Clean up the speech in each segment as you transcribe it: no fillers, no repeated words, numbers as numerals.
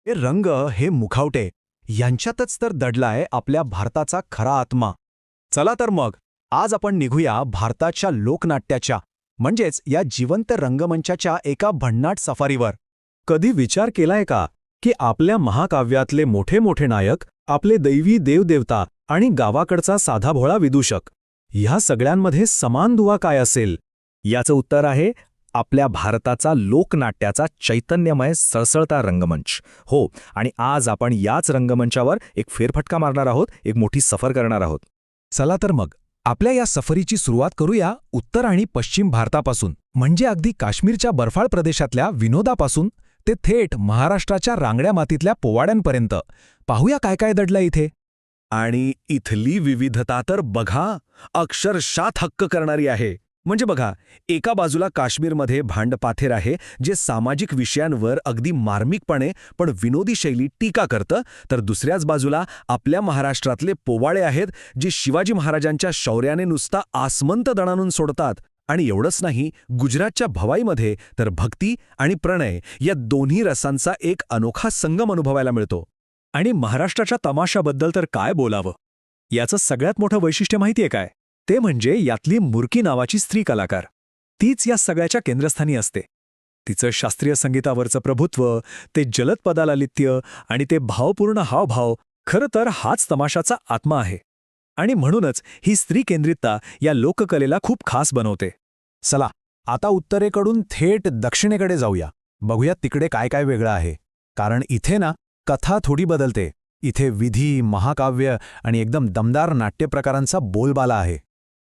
हे रंग, हे मुखवटे यांच्यातच तर दडलाय आपल्या भारताचा खरा आत्मा. चला तर मग आज आपण निघूया भारताच्या लोकनाट्याच्या म्हणजेच या जिवंत रंगमंचाच्या एका भन्नाट सफारीवर. कधी विचार केलाय का की आपल्या महाकाव्यातले मोठे मोठे नायक, आपले दैवी देवदेवता आणि गावाकडचा साधाभोळा विदूषक ह्या सगळ्यांमध्ये समान दुवा काय असेल? याचं उत्तर आहे आपल्या भारताचा लोकनाट्याचा चैतन्यमय सळसळता रंगमंच. हो, आणि आज आपण याच रंगमंचावर एक फेरफटका मारणार आहोत, एक मोठी सफर करणार आहोत. चला तर मग आपल्या या सफरीची सुरुवात करूया उत्तर आणि पश्चिम भारतापासून, म्हणजे अगदी काश्मीरच्या बर्फाळ प्रदेशातल्या विनोदापासून ते थेट महाराष्ट्राच्या रांगड्या मातीतल्या पोवाड्यांपर्यंत. पाहूया काय काय दडलं इथे. आणि इथली विविधता तर बघा, अक्षरशः थक्क करणारी आहे. म्हणजे बघा, एका बाजूला काश्मीरमध्ये भांडपाथेर आहे, जे सामाजिक विषयांवर अगदी मार्मिकपणे पण विनोदी शैली टीका करतं, तर दुसऱ्याच बाजूला आपल्या महाराष्ट्रातले पोवाडे आहेत, जे शिवाजी महाराजांच्या शौर्याने नुसता आसमंत दणानून सोडतात. आणि एवढंच नाही, गुजरातच्या भवाईमध्ये तर भक्ती आणि प्रणय या दोन्ही रसांचा एक अनोखा संगम अनुभवायला मिळतो. आणि महाराष्ट्राच्या तमाशाबद्दल तर काय बोलावं. याचं सगळ्यात मोठं वैशिष्ट्य माहितीये काय? ते म्हणजे यातली मुरकी नावाची स्त्री कलाकार. तीच या सगळ्याच्या केंद्रस्थानी असते. तिचं शास्त्रीय संगीतावरचं प्रभुत्व, ते जलद पदालालित्य आणि ते भावपूर्ण हावभाव, खरं तर हाच तमाशाचा आत्मा आहे. आणि म्हणूनच ही स्त्री केंद्रितता या लोककलेला खूप खास बनवते. चला आता उत्तरेकडून थेट दक्षिणेकडे जाऊया. बघूया तिकडे काय काय वेगळं आहे. कारण इथे ना कथा थोडी बदलते. इथे विधी, महाकाव्य आणि एकदम दमदार नाट्यप्रकारांचा बोलबाला आहे.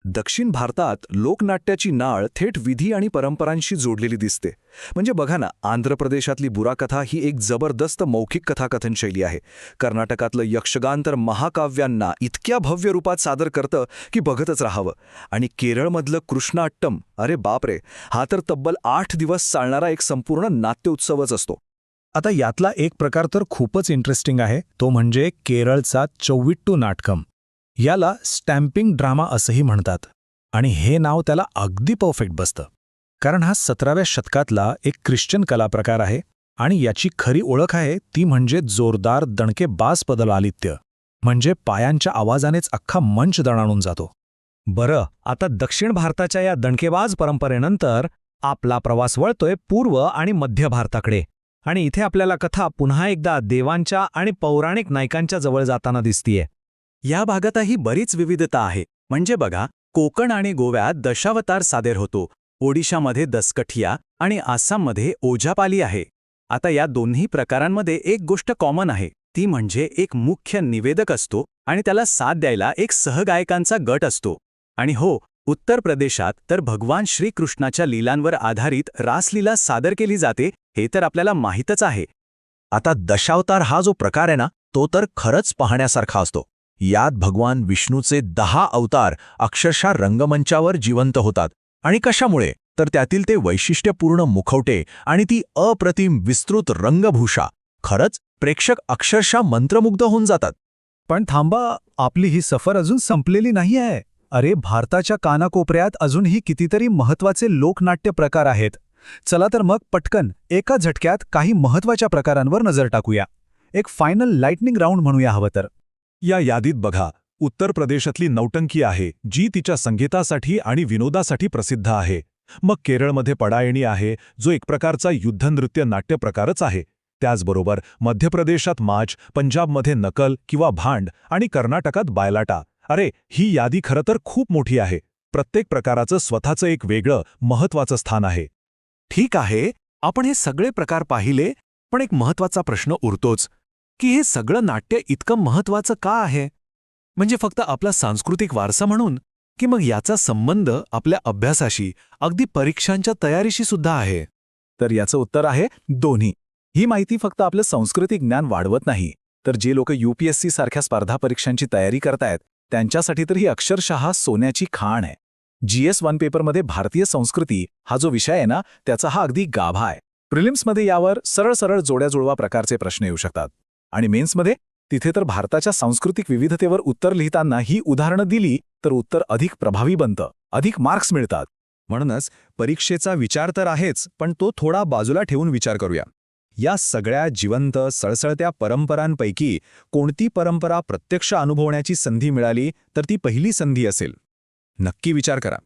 दक्षिण भारतात लोकनाट्याची नाळ थेट विधी आणि परंपरांशी जोडलेली दिसते. म्हणजे बघा ना, आंध्र प्रदेशातली बुराकथा ही एक जबरदस्त मौखिक कथाकथन शैली आहे. कर्नाटकातलं यक्षगान तर महाकाव्यांना इतक्या भव्य रूपात सादर करतं की बघतच राहावं. आणि केरळमधलं कृष्णाट्टम, अरे बापरे, हा तर तब्बल 8 दिवस चालणारा एक संपूर्ण नाट्योत्सवच असतो. आता यातला एक प्रकार तर खूपच इंटरेस्टिंग आहे, तो म्हणजे केरळचा चौविट्टू नाटकम. याला स्टॅम्पिंग ड्रामा असंही म्हणतात. आणि हे नाव त्याला अगदी परफेक्ट बसतं, कारण हा 17व्या शतकातला एक ख्रिश्चन कलाप्रकार आहे. आणि याची खरी ओळख आहे ती म्हणजे जोरदार दणकेबाज पदलालित्य. म्हणजे पायांच्या आवाजानेच अख्खा मंच दणाणून जातो. बरं, आता दक्षिण भारताच्या या दणकेबाज परंपरेनंतर आपला प्रवास वळतोय पूर्व आणि मध्य भारताकडे. आणि इथे आपल्याला कथा पुन्हा एकदा देवांच्या आणि पौराणिक नायकांच्या जवळ जाताना दिसतीये. या भागातही बरीच विविधता आहे. म्हणजे बघा, कोकण आणि गोव्यात दशावतार सादर होतो, ओडिशामध्ये दसकठिया आणि आसाममध्ये ओझापाली आहे. आता या दोन्ही प्रकारांमध्ये एक गोष्ट कॉमन आहे, ती म्हणजे एक मुख्य निवेदक असतो आणि त्याला साथ द्यायला एक सहगायकांचा गट असतो. आणि हो, उत्तर प्रदेशात तर भगवान श्रीकृष्णाच्या लीलांवर आधारित रासलीला सादर केली जाते, हे तर आपल्याला माहीतच आहे. आता दशावतार हा जो प्रकार आहे ना, तो तर खरंच पाहण्यासारखा असतो. यात भगवान विष्णूचे 10 अवतार अक्षरशः रंगमंचावर जिवंत होतात. आणि कशामुळे? तर त्यातील ते वैशिष्ट्यपूर्ण मुखवटे आणि ती अप्रतिम विस्तृत रंगभूषा, खरंच प्रेक्षक अक्षरशः मंत्रमुग्ध होऊन जातात. पण थांबा, आपली ही सफर अजून संपलेली नाही आहे. अरे, भारताच्या कानाकोपऱ्यात अजूनही कितीतरी महत्त्वाचे लोकनाट्य प्रकार आहेत. चला तर मग पटकन एका झटक्यात काही महत्त्वाच्या प्रकारांवर नजर टाकूया. एक फायनल लाइटनिंग राऊंड म्हणूया हवं तर. या यादीत बघा, उत्तर प्रदेशातली नौटंकी आहे, जी तिच्या संगीतासाठी आणि विनोदासाठी प्रसिद्ध आहे. मग केरळमध्ये पडायणी आहे, जो एक प्रकारचा युद्धनृत्य नाट्यप्रकारच आहे. त्याचबरोबर मध्य प्रदेशात माच, पंजाबमध्ये नकल किंवा भांड आणि कर्नाटकात बायलाटा. अरे, ही यादी खरं तर खूप मोठी आहे. प्रत्येक प्रकाराचं स्वतःचं एक वेगळं महत्त्वाचं स्थान आहे. ठीक आहे, आपण हे सगळे प्रकार पाहिले, पण एक महत्त्वाचा प्रश्न उरतोच की हे सगळं नाट्य इतकं महत्त्वाचं का आहे? म्हणजे फक्त आपला सांस्कृतिक वारसा म्हणून, की मग याचा संबंध आपल्या अभ्यासाशी, अगदी परीक्षांच्या तयारीशी सुद्धा आहे? तर याचं उत्तर आहे दोन्ही. ही माहिती फक्त आपलं सांस्कृतिक ज्ञान वाढवत नाही, तर जे लोक UPSC सारख्या स्पर्धा परीक्षांची तयारी करतायत त्यांच्यासाठी तर ही अक्षरशः सोन्याची खाण आहे. GS1 पेपरमध्ये भारतीय संस्कृती हा जो विषय आहे ना, त्याचा हा अगदी गाभा आहे. प्रिलिम्समध्ये यावर सरळ सरळ जोड्याजुळवा प्रकारचे प्रश्न येऊ शकतात. आणि मेन्समध्ये तिथे तर भारताच्या सांस्कृतिक विविधतेवर उत्तर लिहिताना ही उदाहरणं दिली तर उत्तर अधिक प्रभावी बनतं, अधिक मार्क्स मिळतात. म्हणूनच परीक्षेचा विचार तर आहेच, पण तो थोडा बाजूला ठेवून विचार करूया. या सगळ्या जिवंत सळसळत्या परंपरांपैकी कोणती परंपरा प्रत्यक्ष अनुभवण्याची संधी मिळाली तर ती पहिली संधी असेल? नक्की विचार करा.